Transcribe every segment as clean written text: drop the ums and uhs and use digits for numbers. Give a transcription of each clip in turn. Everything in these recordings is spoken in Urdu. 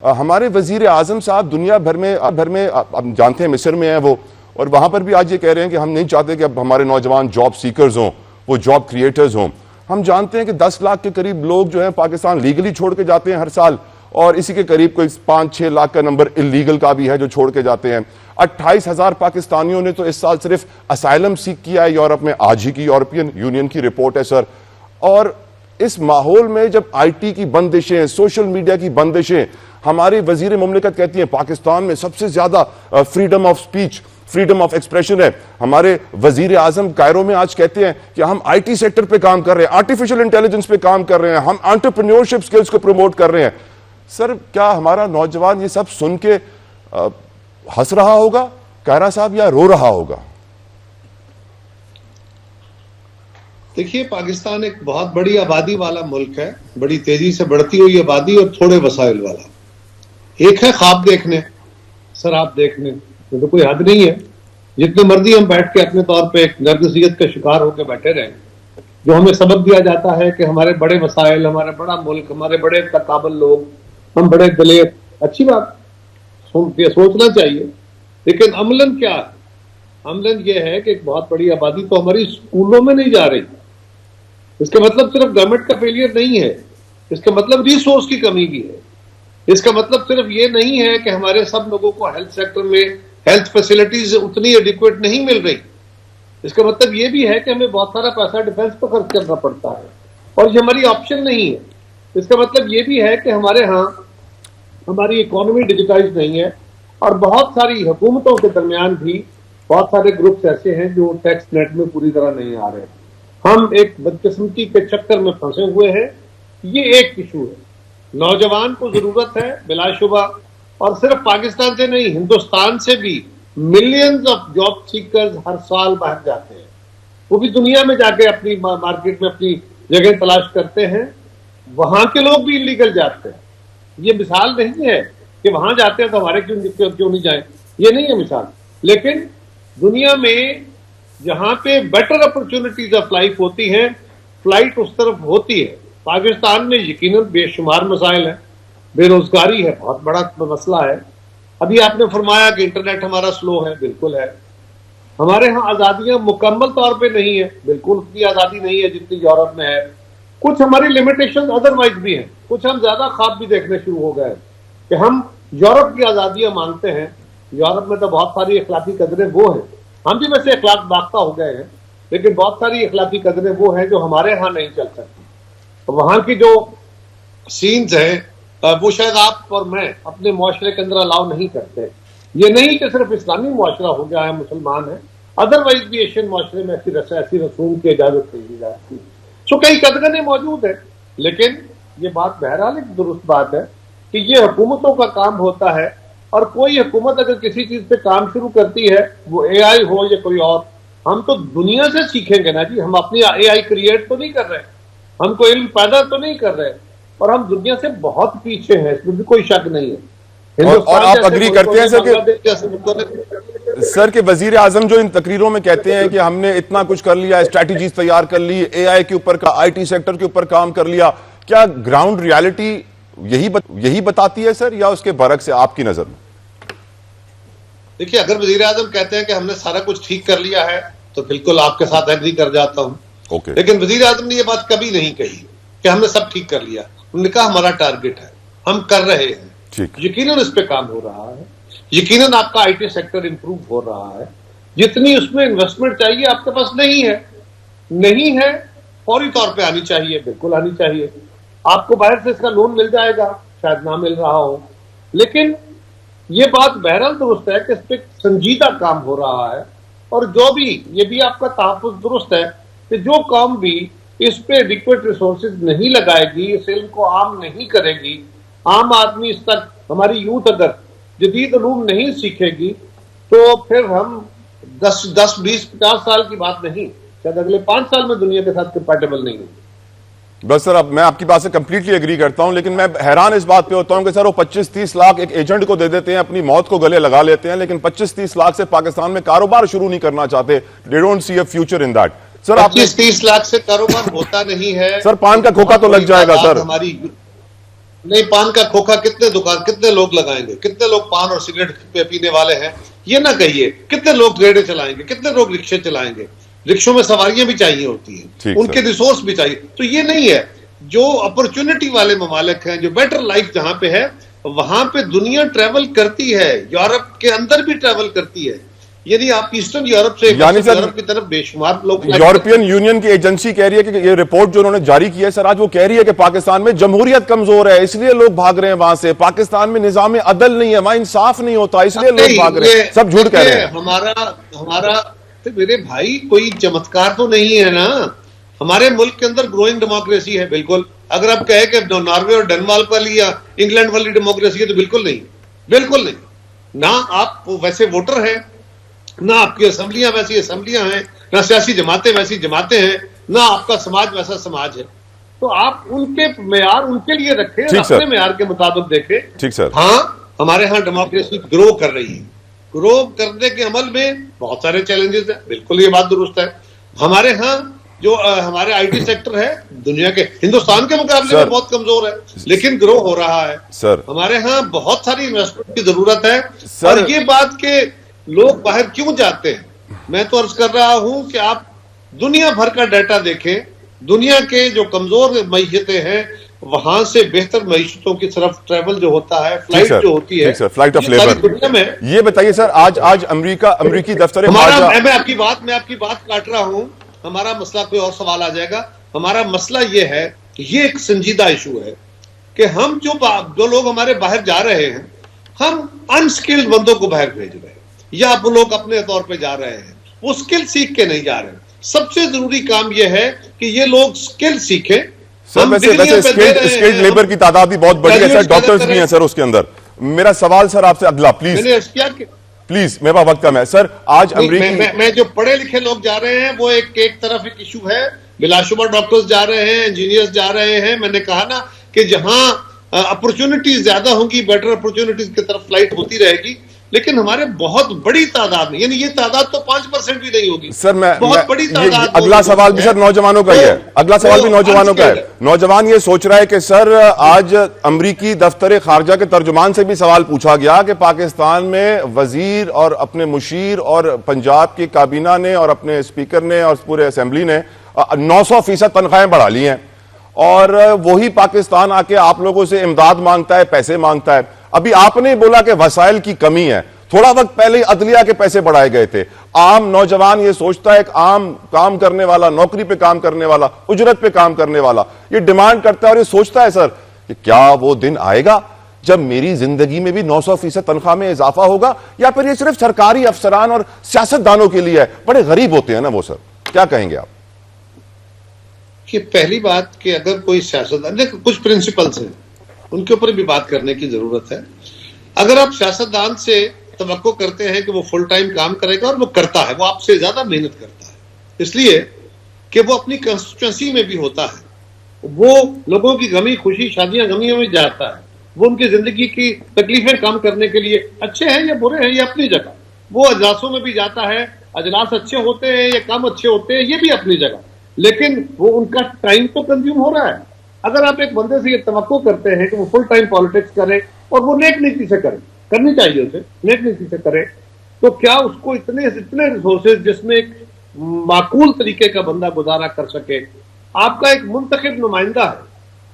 ہمارے وزیر اعظم صاحب دنیا بھر میں ہم جانتے ہیں مصر میں ہیں وہ، اور وہاں پر بھی آج یہ کہہ رہے ہیں کہ ہم نہیں چاہتے کہ اب ہمارے نوجوان جاب سیکرز ہوں، وہ جاب کریٹرز ہوں۔ ہم جانتے ہیں کہ 10 لاکھ کے قریب لوگ جو ہیں پاکستان لیگلی چھوڑ کے جاتے ہیں ہر سال، اور اسی کے قریب کوئی 5-6 لاکھ کا نمبر اللیگل کا بھی ہے جو چھوڑ کے جاتے ہیں۔ 28,000 پاکستانیوں نے تو اس سال صرف اسائلم سیک کیا ہے یورپ میں، آج ہی کی یورپین یونین کی رپورٹ ہے سر۔ اور اس ماحول میں جب آئی ٹی کی بندشیں، سوشل میڈیا کی بندشیں، ہماری وزیر مملکت کہتی ہیں پاکستان میں سب سے زیادہ freedom of speech, freedom of expression ہے، ہمارے وزیر اعظم کائرو میں آج کہتے ہیں کہ ہم آئی ٹی سیکٹر پہ کام کر رہے ہیں، آرٹیفیشل انٹیلیجنس پہ کام کر رہے ہیں، ہم انٹرپرینیورشپ سکلز کو پروموٹ کر رہے ہیں۔ سر کیا ہمارا نوجوان یہ سب سن کے ہنس رہا ہوگا کائرہ صاحب، یا رو رہا ہوگا؟ دیکھیے، پاکستان ایک بہت بڑی آبادی والا ملک ہے، بڑی تیزی سے بڑھتی ہوئی آبادی اور تھوڑے وسائل والا۔ ایک ہے خواب دیکھنے، سراب دیکھنے، تو کوئی حد نہیں ہے۔ جتنے مرضی ہم بیٹھ کے اپنے طور پہ ایک نرگسیت کا شکار ہو کے بیٹھے رہیں، جو ہمیں سبق دیا جاتا ہے کہ ہمارے بڑے وسائل، ہمارا بڑا ملک، ہمارے بڑے قابل لوگ، ہم بڑے دلیر، اچھی بات سوچنا چاہیے، لیکن عملاً کیا ہے؟ عملاً یہ ہے کہ ایک بہت بڑی آبادی تو ہماری اسکولوں میں نہیں جا رہی۔ اس کا مطلب صرف گورنمنٹ کا فیلئر نہیں ہے، اس کا مطلب ریسورس کی کمی بھی ہے۔ اس کا مطلب صرف یہ نہیں ہے کہ ہمارے سب لوگوں کو ہیلتھ سیکٹر میں ہیلتھ فیسلٹیز اتنی ایڈیکویٹ نہیں مل رہی۔ اس کا مطلب یہ بھی ہے کہ ہمیں بہت سارا پیسہ ڈیفنس پہ خرچ کرنا پڑتا ہے، اور یہ ہماری آپشن نہیں ہے۔ اس کا مطلب یہ بھی ہے کہ ہمارے ہاں ہماری اکانومی ڈیجیٹائز نہیں ہے، اور بہت ساری حکومتوں کے درمیان بھی بہت سارے گروپس ایسے ہیں جو ٹیکس نیٹ میں پوری طرح نہیں آ رہے۔ ہم ایک بدقسمتی کے چکر میں پھنسے ہوئے ہیں۔ یہ ایک ایشو ہے۔ نوجوان کو ضرورت ہے بلا شبہ، اور صرف پاکستان سے نہیں، ہندوستان سے بھی ملینز آف جاب سیکرز ہر سال باہر جاتے ہیں۔ وہ بھی دنیا میں جا کے اپنی مارکیٹ میں اپنی جگہ تلاش کرتے ہیں۔ وہاں کے لوگ بھی انلیگل جاتے ہیں۔ یہ مثال نہیں ہے کہ وہاں جاتے ہیں تو ہمارے کیوں نہیں جائیں، یہ نہیں ہے مثال۔ لیکن دنیا میں جہاں پہ بیٹر اپرچونٹیز آف لائف ہوتی ہیں، فلائٹ اس طرف ہوتی ہے۔ پاکستان میں یقیناً بے شمار مسائل ہیں، بے روزگاری ہے، بہت بڑا مسئلہ ہے۔ ابھی آپ نے فرمایا کہ انٹرنیٹ ہمارا سلو ہے، بالکل ہے۔ ہمارے ہاں آزادیاں مکمل طور پہ نہیں ہے، بالکل اتنی آزادی نہیں ہے جتنی یورپ میں ہے۔ کچھ ہماری لمیٹیشن ادروائز بھی ہیں، کچھ ہم زیادہ خواب بھی دیکھنے شروع ہو گئے کہ ہم یورپ کی آزادیاں مانگتے ہیں۔ یورپ میں تو بہت ساری اخلاقی قدریں وہ ہیں، ہم بھی ویسے اخلاق باختہ ہو گئے ہیں، لیکن بہت ساری اخلاقی قدریں وہ ہیں جو ہمارے ہاں نہیں چل سکتی۔ وہاں کی جو سینز ہیں وہ شاید آپ اور میں اپنے معاشرے کے اندر الاؤ نہیں کرتے۔ یہ نہیں کہ صرف اسلامی معاشرہ ہو گیا ہے، مسلمان ہے، ادروائز بھی ایشین معاشرے میں ایسی رسوم کی اجازت نہیں دی جاتی۔ سو کئی قدریں موجود ہیں، لیکن یہ بات بہرحال ایک درست بات ہے کہ یہ حکومتوں کا کام ہوتا ہے، اور کوئی حکومت اگر کسی چیز پہ کام شروع کرتی ہے، وہ اے آئی ہو یا کوئی اور، ہم تو دنیا سے سیکھیں گے نا جی۔ ہم اپنی اے آئی کریٹ تو نہیں کر رہے، ہم کو علم پیدا تو نہیں کر رہے، اور ہم دنیا سے بہت پیچھے ہیں، اس میں بھی کوئی شک نہیں ہے۔ اور آپ اگری کرتے ہیں سر کہ وزیر اعظم جو ان تقریروں میں کہتے ہیں کہ ہم نے اتنا کچھ کر لیا، اسٹریٹجیز تیار کر لی، اے آئی کے اوپر، آئی ٹی سیکٹر کے اوپر کام کر لیا، کیا گراؤنڈ ریالٹی یہی بتاتی ہے سر، یا اس کے برعکس ہے آپ کی نظر میں؟ دیکھیے، اگر وزیر اعظم کہتے ہیں کہ ہم نے سارا کچھ ٹھیک کر لیا ہے تو بالکل آپ کے ساتھ ایگری کر جاتا ہوں۔ لیکن وزیر اعظم نے یہ بات کبھی نہیں کہی کہ ہم نے سب ٹھیک کر لیا۔ انہوں نے کہا ہمارا ٹارگٹ ہے، ہم کر رہے ہیں، یقیناً اس پہ کام ہو رہا ہے، یقیناً آپ کا آئی ٹی سیکٹر امپروو ہو رہا ہے۔ جتنی اس میں انویسٹمنٹ چاہیے آپ کے پاس نہیں ہے، فوری طور پہ آنی چاہیے، بالکل آنی چاہیے۔ آپ کو باہر سے اس کا لون مل جائے گا، شاید نہ مل رہا ہو، لیکن یہ بات بہرحال درست ہے کہ اس پہ سنجیدہ کام ہو رہا ہے۔ اور جو بھی، یہ بھی آپ کا تحفظ درست ہے کہ جو قوم بھی اس پہ ایڈیکویٹ ریسورسز نہیں لگائے گی، اس علم کو عام نہیں کرے گی، عام آدمی اس تک، ہماری یوتھ اگر جدید علوم نہیں سیکھے گی، تو پھر ہم 10 20 50 سال کی بات نہیں، شاید اگلے 5 سال میں دنیا کے ساتھ کمپیٹیبل نہیں ہوگی۔ بس سر، اب میں آپ کی بات سے کمپلیٹلی ایگری کرتا ہوں، لیکن میں حیران اس بات پہ ہوتا ہوں کہ سر وہ 25-30 لاکھ ایک ایجنٹ کو دے دیتے ہیں، اپنی موت کو گلے لگا لیتے ہیں، لیکن 25-30 لاکھ سے پاکستان میں کاروبار شروع نہیں کرنا چاہتے۔ They don't see a future in that۔ سر 25-30 لاکھ سے کاروبار ہوتا نہیں ہے۔ سر پان کا کھوکا تو لگ جائے گا سر۔ نہیں پان کا کھوکھا کتنے لوگ لگائیں گے, کتنے لوگ پان اور سگریٹ پینے والے ہیں, یہ نہ کہیے. کتنے لوگ ریڑے چلائیں گے, کتنے لوگ رکشے چلائیں گے, رکشوں میں سواریاں بھی چاہیے ہوتی ہیں, ان کے ریسورس بھی چاہیے. تو یہ نہیں ہے. جو اپرچونٹی والے ممالک ہیں, جو بیٹر لائف جہاں پہ ہے, وہاں پہ دنیا ٹریول کرتی ہے, یورپ کے اندر بھی ٹریول کرتی ہے. یعنی آپ ایسٹرن یورپ سے یورپ کی طرف بے شمار لوگ. یورپین یونین کی ایجنسی کہہ رہی ہے کہ یہ رپورٹ جو انہوں نے جاری کی ہے سر آج, وہ کہہ رہی ہے کہ پاکستان میں جمہوریت کمزور ہے, اس لیے لوگ بھاگ رہے ہیں وہاں سے. پاکستان میں نظام عدل نہیں ہے, وہاں انصاف نہیں ہوتا, اس لیے لوگ بھاگ رہے ہیں. سب جھوٹ کہہ رہے ہیں. ہمارا میرے بھائی کوئی چمتکار تو نہیں ہے نا. ہمارے ملک کے اندر گروئنگ ڈیموکریسی ہے بالکل. اگر آپ کہیں کہ ناروے اور ڈنمارک والی یا انگلینڈ والی ڈیموکریسی ہے تو بالکل نہیں, بالکل نہیں. نہ آپ ویسے ووٹر ہیں, نہ آپ کی اسمبلیاں ویسی اسمبلیاں ہیں, نہ سیاسی جماعتیں ویسی جماعتیں ہیں, نہ آپ کا سماج ویسا سماج ہے. تو آپ ان کے معیار ان کے لیے رکھیں, اپنے معیار کے مطابق دیکھیں. ٹھیک سر. ہاں ہمارے ہاں ڈیموکریسی گرو کر رہی ہے. گرو کرنے کے عمل میں بہت سارے چیلنجز ہیں, بالکل یہ بات درست ہے. ہمارے ہاں جو ہمارے آئی ٹی سیکٹر ہے دنیا کے ہندوستان کے مقابلے میں بہت کمزور ہے, لیکن گرو ہو رہا ہے. ہمارے ہاں بہت ساری انویسٹمنٹ کی ضرورت ہے. اور یہ بات کہ لوگ باہر کیوں جاتے ہیں, میں تو عرض کر رہا ہوں کہ آپ دنیا بھر کا ڈیٹا دیکھیں. دنیا کے جو کمزور معیشتیں ہیں وہاں سے بہتر معیشتوں کی طرف ٹریول جو ہوتا ہے, فلائٹ جو ہوتی ہے, فلائٹ آف لیبر. یہ بتائیے سر, آج امریکی دفتر میں آپ کی بات کاٹ رہا ہوں. ہمارا مسئلہ کوئی اور سوال آ جائے گا. ہمارا مسئلہ یہ ہے, یہ ایک سنجیدہ ایشو ہے کہ ہم جو لوگ ہمارے باہر جا رہے ہیں, ہم انسکلڈ بندوں کو باہر بھیج رہے ہیں, یا وہ لوگ اپنے طور پہ جا رہے ہیں, وہ سکل سیکھ کے نہیں جا رہے ہیں. سب سے ضروری کام یہ ہے کہ یہ لوگ سکل سیکھیں. سکلڈ لیبر کی تعداد بھی بہت بڑی ہے سر, ڈاکٹرز بھی ہیں سر اس کے اندر. میرا سوال سر آپ سے اگلا پلیز میرے پاس وقت کم ہے سر. آج میں جو پڑھے لکھے لوگ جا رہے ہیں وہ ایک طرف ایک ایشو ہے, بلا شبہ ڈاکٹرز جا رہے ہیں, انجینئرز جا رہے ہیں. میں نے کہا نا کہ جہاں اپرچونٹیز زیادہ ہوں گی, بیٹر اپرچونٹیز کی طرف فلائٹ ہوتی رہے گی. لیکن ہمارے بہت بڑی تعداد میں, یعنی یہ تعداد تو 5% بھی نہیں ہوگی سر. میں بہت بڑی تعداد. اگلا سوال بھی سر نوجوانوں کا ہی ہے, اگلا سوال بھی نوجوانوں کا ہے. نوجوان یہ سوچ رہا ہے کہ سر آج امریکی دفتر خارجہ کے ترجمان سے بھی سوال پوچھا گیا کہ پاکستان میں وزیر اور اپنے مشیر اور پنجاب کی کابینہ نے اور اپنے اسپیکر نے اور پورے اسمبلی نے 900% تنخواہیں بڑھا لی ہیں, اور وہی پاکستان آ کے آپ لوگوں سے امداد مانگتا ہے, پیسے مانگتا ہے. ابھی آپ نے بولا کہ وسائل کی کمی ہے, تھوڑا وقت پہلے ہی عدلیہ کے پیسے بڑھائے گئے تھے. عام نوجوان یہ سوچتا ہے, ایک عام کام کرنے والا, نوکری پہ کام کرنے والا, اجرت پہ کام کرنے والا, یہ ڈیمانڈ کرتا ہے اور یہ سوچتا ہے سر کہ کیا وہ دن آئے گا جب میری زندگی میں بھی 900% تنخواہ میں اضافہ ہوگا, یا پھر یہ صرف سرکاری افسران اور سیاستدانوں کے لیے ہے. بڑے غریب ہوتے ہیں نا وہ سر, کیا کہیں گے آپ؟ کہ پہلی بات کہ اگر کوئی سیاستدان, کچھ پرنسپلز ہیں ان کے اوپر بھی بات کرنے کی ضرورت ہے. اگر آپ سیاستدان سے توقع کرتے ہیں کہ وہ فل ٹائم کام کرے گا, اور وہ کرتا ہے, وہ آپ سے زیادہ محنت کرتا ہے, اس لیے کہ وہ اپنی کنسٹیٹوئنسی میں بھی ہوتا ہے, وہ لوگوں کی غمی خوشی شادیاں غمیوں میں جاتا ہے, وہ ان کی زندگی کی تکلیفیں کام کرنے کے لیے اچھے ہیں یا برے ہیں یہ اپنی جگہ, وہ اجلاسوں میں بھی جاتا ہے, اجلاس اچھے ہوتے ہیں یا کم اچھے ہوتے ہیں یہ بھی اپنی جگہ, لیکن وہ ان کا ٹائم تو کنزیوم ہو رہا ہے. اگر آپ ایک بندے سے یہ توقع کرتے ہیں کہ وہ فل ٹائم پالیٹکس کرے, اور وہ نیک نیتی سے کرے, کرنی چاہیے اسے, نیک نیتی سے کرے, تو کیا اس کو اتنے ریسورسز جس میں ایک معقول طریقے کا بندہ گزارا کر سکے. آپ کا ایک منتخب نمائندہ ہے,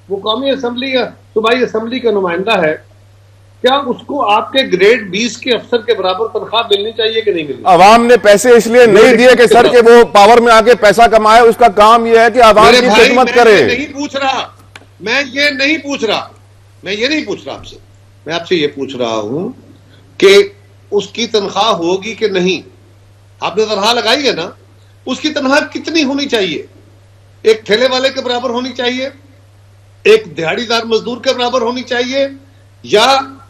وہ قومی اسمبلی یا صوبائی اسمبلی کا نمائندہ ہے, کیا اس کو آپ کے گریڈ 20 کے افسر کے برابر تنخواہ ملنی چاہیے کہ نہیں ملنی؟ عوام نے پیسے اس لیے نہیں دیے کہ سر کہ وہ پاور میں آ کے پیسہ کمائے, اس کا کام یہ ہے کہ عوام کی خدمت کرے. میں یہ نہیں پوچھ رہا آپ سے, میں آپ سے یہ پوچھ رہا ہوں کہ اس کی تنخواہ ہوگی کہ نہیں. آپ نے تنخواہ لگائی ہے نا, اس کی تنخواہ کتنی ہونی چاہیے؟ ایک ٹھیلے والے کے برابر ہونی چاہیے, ایک دیہڑی دار مزدور کے برابر ہونی چاہیے, یا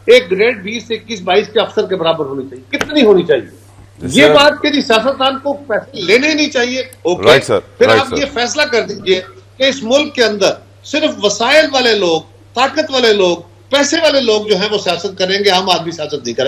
ایک گریڈ 20 21 22 کے افسر کے برابر ہونی چاہیے؟ کتنی ہونی چاہیے؟ یہ بات کہ جی سیاستدان کو پیسے لینے نہیں چاہیے, پھر آپ یہ فیصلہ کر دیجئے کہ اس ملک کے اندر صرف وسائل والے لوگ, طاقت والے لوگ, پیسے والے لوگ جو ہیں وہ سیاست کریں گے, عام آدمی سیاست نہیں کرے.